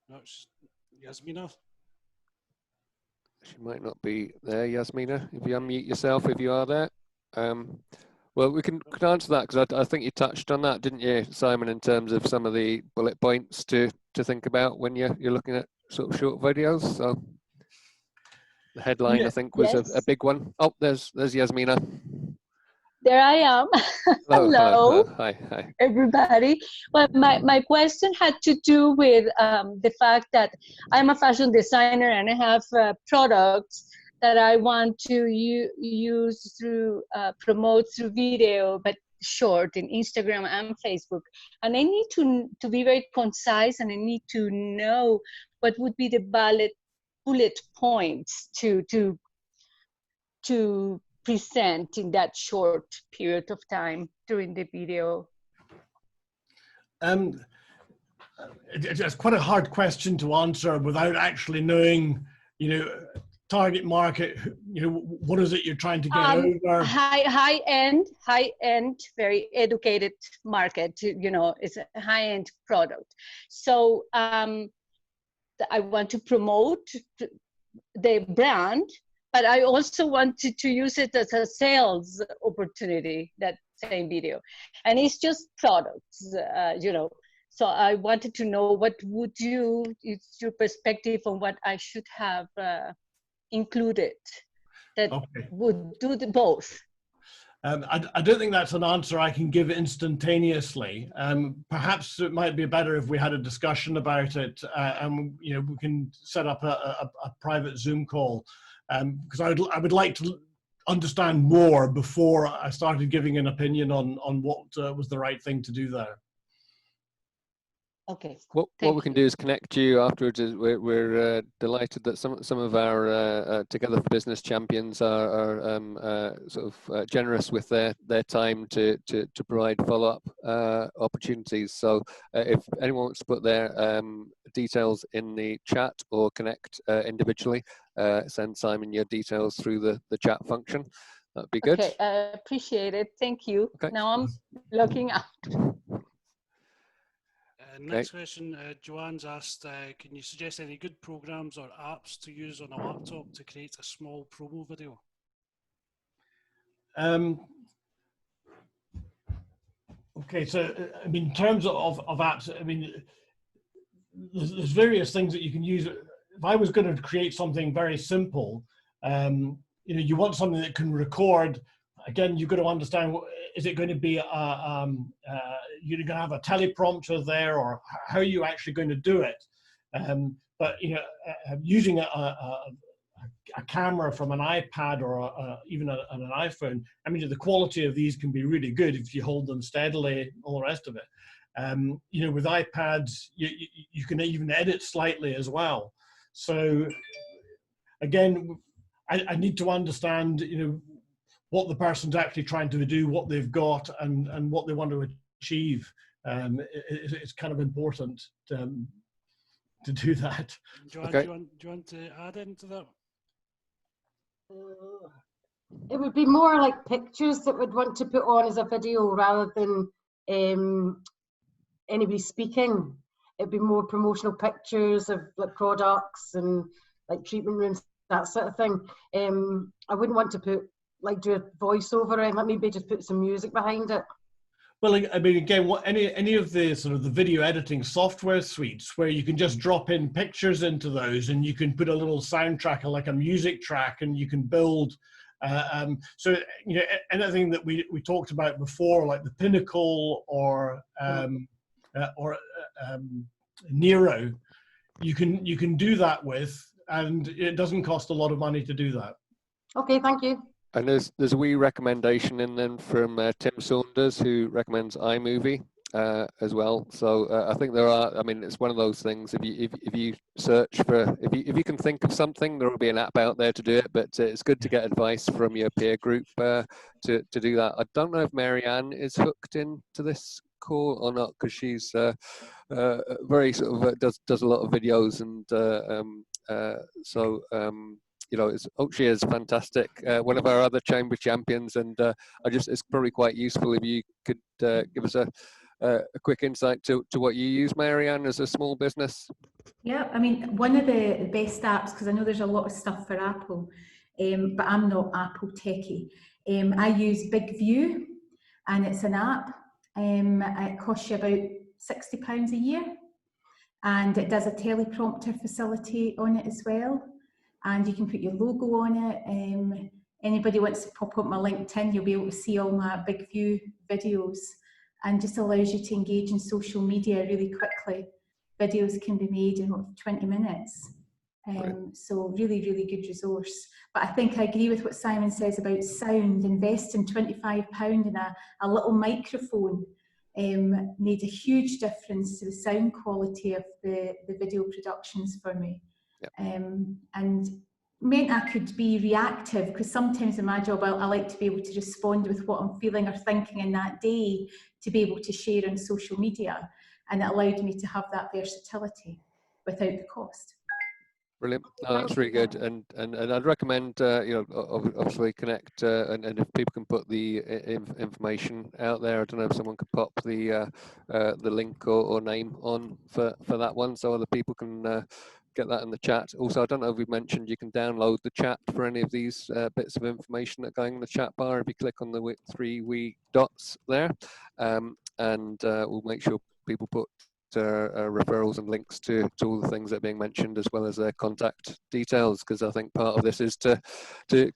No, Yasmina. She might not be there, Yasmina. If you unmute yourself, if you are there. Well, we can answer that, because I think you touched on that, didn't you, Simon, in terms of some of the bullet points to think about when you're looking at sort of short videos. So the headline, I think, was a big one. Oh, there's Yasmina. There I am. Hello. Hello. Hi. Everybody. Well, my question had to do with the fact that I'm a fashion designer and I have products that I want to use through, promote through video, but short in Instagram and Facebook. And I need to be very concise, and I need to know what would be the bullet points to present in that short period of time during the video. It's quite a hard question to answer without actually knowing, you know, target market, you know, what is it you're trying to get over? High end, very educated market, you know, it's a high-end product. So I want to promote the brand, but I also wanted to use it as a sales opportunity, that same video. And it's just products, you know. So I wanted to know it's your perspective on what I should have included that would do both. I don't think that's an answer I can give instantaneously. Perhaps it might be better if we had a discussion about it, and you know, we can set up a private Zoom call, because I would like to understand more before I started giving an opinion on what was the right thing to do there. Okay. What we can do is connect you afterwards. We're delighted that some of our Together for Business champions are sort of generous with their time to provide follow-up opportunities. So if anyone wants to put their details in the chat or connect individually, send Simon your details through the chat function. That'd be good. Okay, I appreciate it. Thank you. Okay. Now I'm logging out. Next question, Joanne's asked, can you suggest any good programs or apps to use on a laptop to create a small promo video? Okay, so I mean, in terms of apps, I mean, there's various things that you can use. If I was going to create something very simple, you know, you want something that can record. Again, you've got to understand, is it going to be you're going to have a teleprompter there, or how are you actually going to do it? But you know, using a camera from an iPad or even an iPhone, I mean, the quality of these can be really good if you hold them steadily, all the rest of it. You know, with iPads, you can even edit slightly as well. So again, I need to understand, you know, what the person's actually trying to do, what they've got, and what they want to achieve it's kind of important to do that. Joanne, Okay. do you want to add into that? It would be more like pictures that we'd want to put on as a video rather than anybody speaking. It'd be more promotional pictures of like products and like treatment rooms, that sort of thing. I wouldn't want to do a voiceover or anything, maybe just put some music behind it. Well, I mean, again, any of the sort of the video editing software suites where you can just drop in pictures into those, and you can put a little soundtrack, like a music track, and you can build. So you know, anything that we talked about before, like the Pinnacle or Nero, you can do that with, and it doesn't cost a lot of money to do that. Okay, thank you. And there's a wee recommendation in then from Tim Saunders, who recommends iMovie as well. So I think there are. I mean, it's one of those things. If you search for, if you can think of something, there will be an app out there to do it. But it's good to get advice from your peer group to do that. I don't know if Marianne is hooked into this call or not, because she's very sort of does a lot of videos, and you know, she is fantastic. One of our other chamber champions, and it's probably quite useful if you could give us a quick insight to what you use, Marianne, as a small business. Yeah, I mean, one of the best apps, because I know there's a lot of stuff for Apple, but I'm not Apple techie. I use Big View, and it's an app. It costs you about £60 a year, and it does a teleprompter facility on it as well. And you can put your logo on it. Anybody wants to pop up my LinkedIn, you'll be able to see all my Big View videos, and just allows you to engage in social media really quickly. Videos can be made in 20 minutes. So really, really good resource. But I think I agree with what Simon says about sound. Investing £25 in a little microphone made a huge difference to the sound quality of the video productions for me. Yep. And meant I could be reactive, because sometimes in my job I like to be able to respond with what I'm feeling or thinking in that day to be able to share on social media, and it allowed me to have that versatility without the cost. Brilliant. No, that's really good, and I'd recommend you know, obviously connect and if people can put the information out there. I don't know if someone could pop the link or name on for that one, so other people can get that in the chat. Also, I don't know if we've mentioned you can download the chat for any of these bits of information that are going in the chat bar if you click on the 3 wee dots there, and we'll make sure people put referrals and links to all the things that are being mentioned, as well as their contact details, because I think part of this is to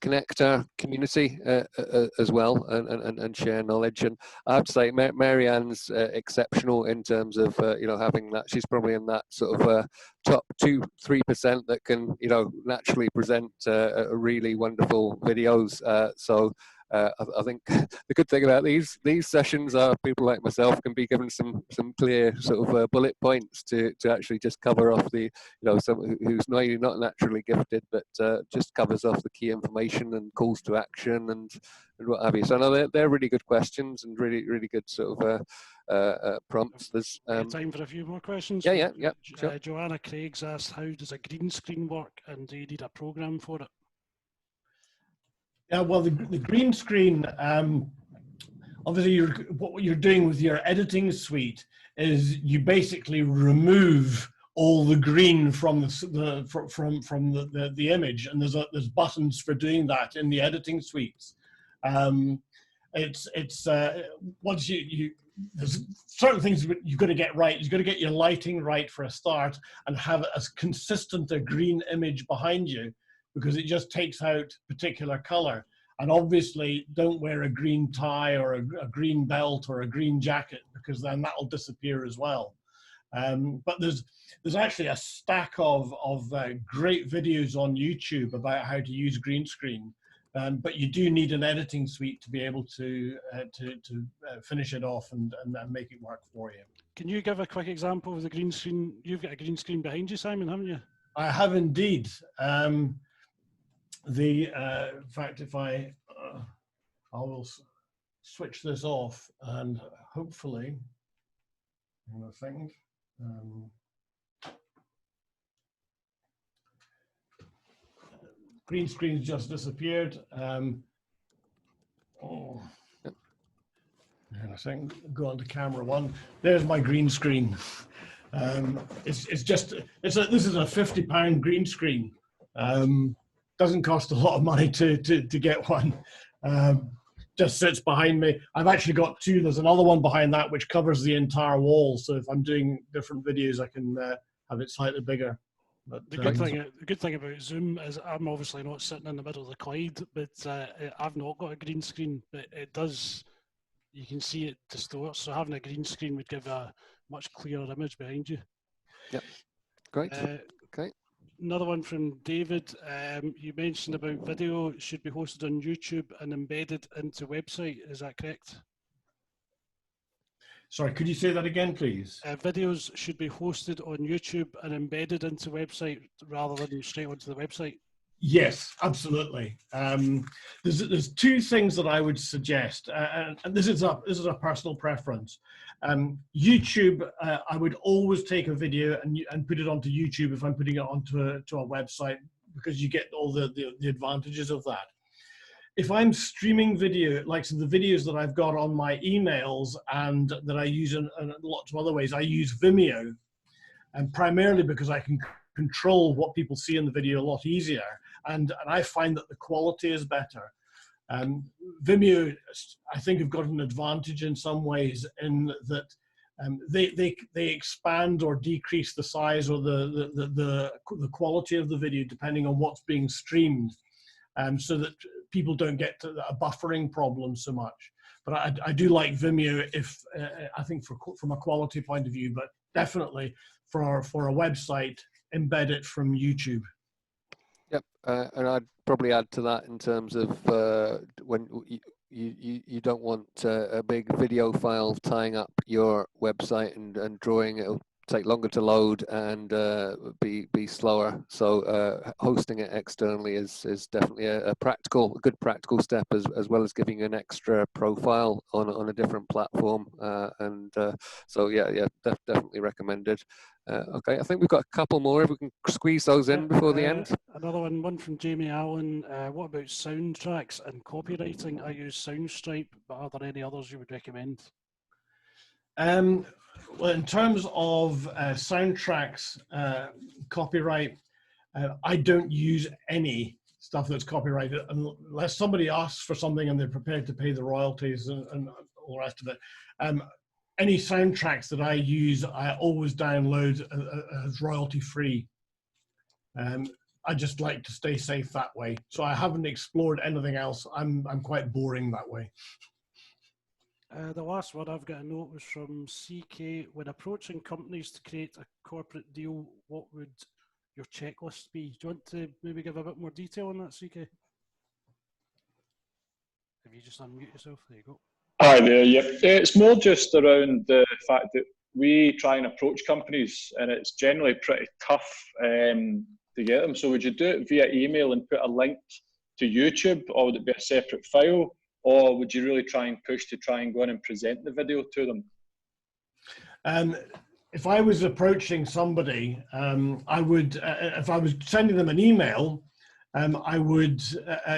connect our community as well, and share knowledge. And I have to say, Marianne's exceptional in terms of you know, having that. She's probably in that sort of top 2-3% that can, you know, naturally present really wonderful videos. So I think the good thing about these sessions are people like myself can be given some clear sort of bullet points to actually just cover off the, you know, someone who's maybe not naturally gifted, but just covers off the key information and calls to action and what have you. So no, they're really good questions and really good sort of prompts. There's time for a few more questions. Yeah, sure. Joanna Craig's asked, how does a green screen work, and do you need a program for it? Yeah, well, the green screen, obviously what you're doing with your editing suite is you basically remove all the green from the image, and there's buttons for doing that in the editing suites. Once there's certain things you've got to get right. You've got to get your lighting right for a start, and have as consistent a green image behind you, because it just takes out particular color. And obviously don't wear a green tie or a green belt or a green jacket, because then that'll disappear as well. But there's actually a stack of great videos on YouTube about how to use green screen. But you do need an editing suite to be able to finish it off and make it work for you. Can you give a quick example of the green screen? You've got a green screen behind you, Simon, haven't you? I have indeed. In fact, if I will switch this off, and hopefully Hang on a second. Green screen's just disappeared. Oh. Hang on a second. Go on to camera one. There's my green screen. This is a £50 green screen. Doesn't cost a lot of money to get one. Just sits behind me. I've actually got two. There's another one behind that which covers the entire wall. So if I'm doing different videos, I can have it slightly bigger. But the good thing about Zoom is I'm obviously not sitting in the middle of the Clyde, but I've not got a green screen, but it does. You can see it distorts. So having a green screen would give a much clearer image behind you. Yep. Great. Okay. Another one from David. You mentioned about video should be hosted on YouTube and embedded into website. Is that correct? Sorry, could you say that again, please? Videos should be hosted on YouTube and embedded into website rather than straight onto the website. Yes, absolutely. There's two things that I would suggest, and this is a personal preference. YouTube, I would always take a video and put it onto YouTube if I'm putting it onto a website, because you get all the advantages of that. If I'm streaming video, like the videos that I've got on my emails and that I use in lots of other ways, I use Vimeo, and primarily because I can control what people see in the video a lot easier, and I find that the quality is better. Vimeo, I think, have got an advantage in some ways in that they expand or decrease the size or the quality of the video depending on what's being streamed, so that people don't get to a buffering problem so much. But I do like Vimeo if I think from a quality point of view, but definitely for a website, embed it from YouTube. Yep, and I'd probably add to that in terms of when you don't want a big video file tying up your website and drawing. It'll take longer to load and be slower. So hosting it externally is definitely a good practical step, as well as giving you an extra profile on a different platform. So yeah, definitely recommended. Okay, I think we've got a couple more. If we can squeeze those in before the end. Another one from Jamie Allen. What about soundtracks and copywriting? I use Soundstripe, but are there any others you would recommend? Well, in terms of soundtracks, copyright, I don't use any stuff that's copyrighted unless somebody asks for something and they're prepared to pay the royalties and all the rest of it. Any soundtracks that I use, I always download as royalty free. I just like to stay safe that way. So I haven't explored anything else. I'm quite boring that way. The last one I've got a note was from CK. When approaching companies to create a corporate deal, what would your checklist be? Do you want to maybe give a bit more detail on that, CK? If you just unmute yourself, there you go. Hi there, yep. It's more just around the fact that we try and approach companies and it's generally pretty tough to get them. So would you do it via email and put a link to YouTube, or would it be a separate file? Or would you really try and push to try and go in and present the video to them? If I was approaching somebody, I would, if I was sending them an email, I would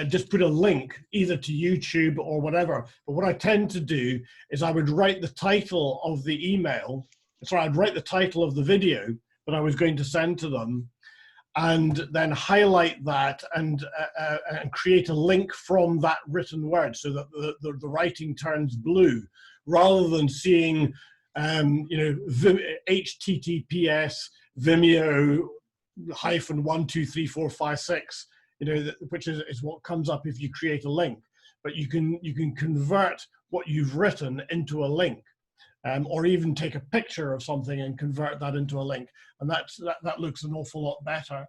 just put a link either to YouTube or whatever. But what I tend to do is I would write the title of the email. Sorry, I'd write the title of the video that I was going to send to them, and then highlight that and create a link from that written word so that the writing turns blue, rather than seeing, HTTPS Vimeo -1234566, which is what comes up if you create a link. But you can convert what you've written into a link. Or even take a picture of something and convert that into a link, and that looks an awful lot better.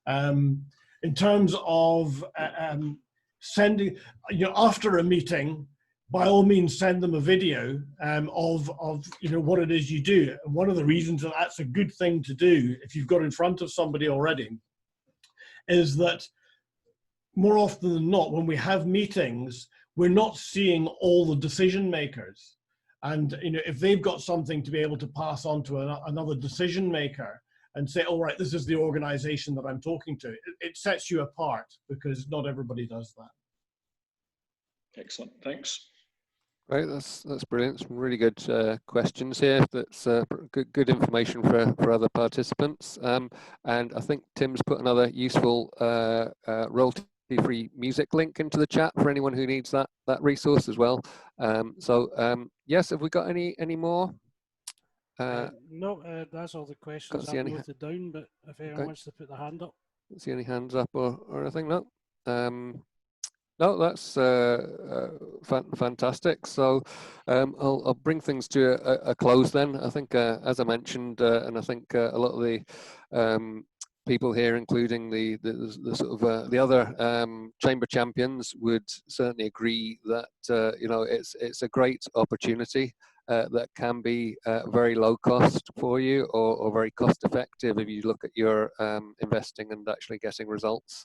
In terms of sending, after a meeting, by all means send them a video of what it is you do. And one of the reasons that that's a good thing to do if you've got in front of somebody already is that more often than not, when we have meetings, we're not seeing all the decision makers. And if they've got something to be able to pass on to another decision maker and say, all right, this is the organization that I'm talking to, it sets you apart, because not everybody does that. Excellent, thanks. Right, that's brilliant. Some really good questions here. That's good information for other participants. And I think Tim's put another useful royalty-free music link into the chat for anyone who needs that resource as well. Yes, have we got any more? No, that's all the questions I've noted down. But if anyone wants to put their hand up, don't see any hands up or anything. No. No, that's fantastic. So I'll bring things to a close then. I think, as I mentioned, and I think a lot of the people here, including the sort of the other chamber champions, would certainly agree that it's a great opportunity that can be very low cost for you, or very cost effective if you look at your investing and actually getting results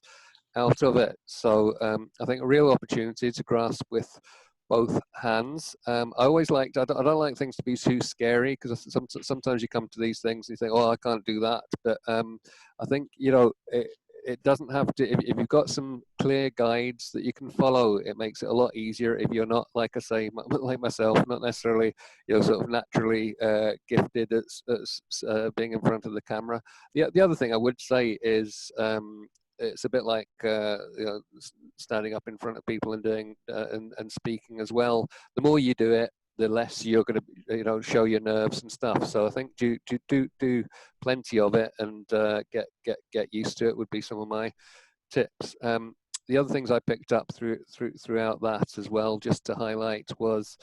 out of it. So I think a real opportunity to grasp with both hands. I always liked, I don't like things to be too scary, because sometimes you come to these things and you think, oh, I can't do that. But I think, it doesn't have to, if you've got some clear guides that you can follow, it makes it a lot easier if you're not, like I say, like myself, not necessarily, sort of naturally gifted at being in front of the camera. The other thing I would say is, it's a bit like standing up in front of people and doing and speaking as well. The more you do it, the less you're going to show your nerves and stuff. So I think do plenty of it and get used to it would be some of my tips. The other things I picked up throughout that as well, just to highlight, was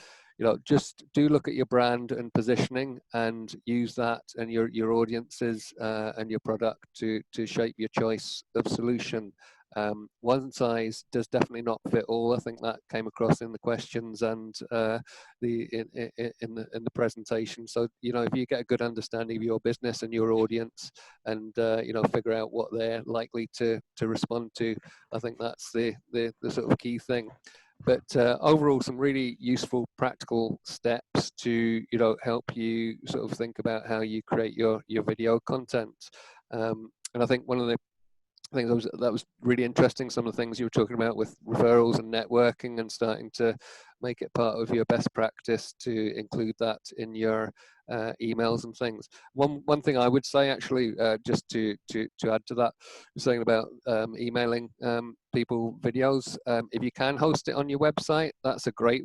just do look at your brand and positioning and use that and your audiences and your product to shape your choice of solution. One size does definitely not fit all. I think that came across in the questions and in the presentation. So if you get a good understanding of your business and your audience, and figure out what they're likely to respond to, I think that's the sort of key thing. But overall, some really useful practical steps to help you sort of think about how you create your video content. And I think one of the things that was really interesting, some of the things you were talking about with referrals and networking, and starting to make it part of your best practice to include that in your emails and things. One thing I would say, actually, just to add to that, saying about emailing people videos, if you can host it on your website, that's a great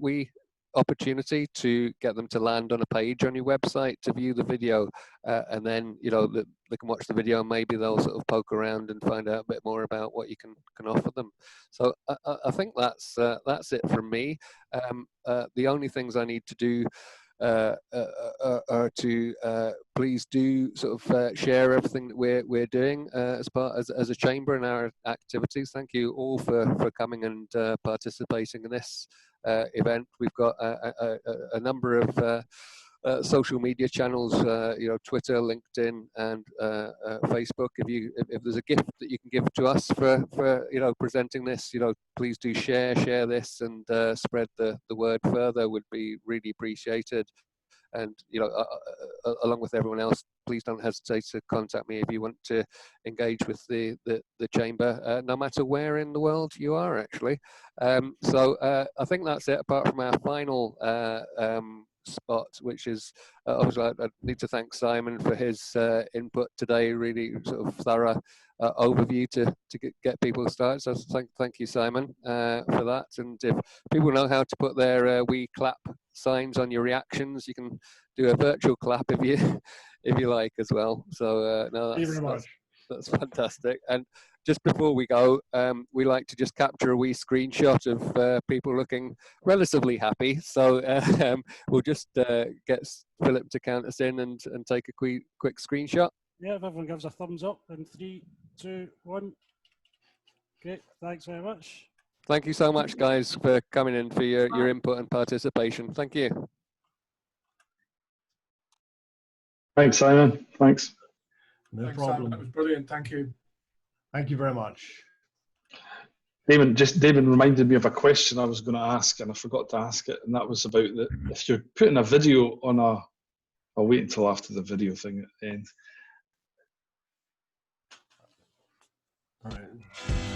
opportunity to get them to land on a page on your website to view the video, and then they can watch the video and maybe they'll sort of poke around and find out a bit more about what you can offer them. So I think that's it from me. The only things I need to do are to please do sort of share everything that we're doing as a chamber in our activities. Thank you all for coming and participating in this event. We've got a number of social media channels, Twitter, LinkedIn, and Facebook. If there's a gift that you can give to us for presenting this, please do share this and spread the word further. Would be really appreciated. And along with everyone else, please don't hesitate to contact me if you want to engage with the chamber, no matter where in the world you are, actually. So I think that's it, apart from our final spot, which is obviously I need to thank Simon for his input today, really sort of thorough overview to get people started. So thank you, Simon, for that. And if people know how to put their wee clap signs on your reactions, you can do a virtual clap if you like as well. So no, that's fantastic. And just before we go, we like to just capture a wee screenshot of people looking relatively happy. So we'll just get Philip to count us in and take a quick screenshot. Yeah, if everyone gives a thumbs up in 3, 2, 1. Great, thanks very much. Thank you so much, guys, for coming in, for your input and participation. Thank you. Thanks, Simon. Thanks. No problem. That was brilliant. Thank you. Thank you very much. Damon reminded me of a question I was going to ask, and I forgot to ask it, and that was about if you're putting a video on a. I'll wait until after the video thing at the end. All right.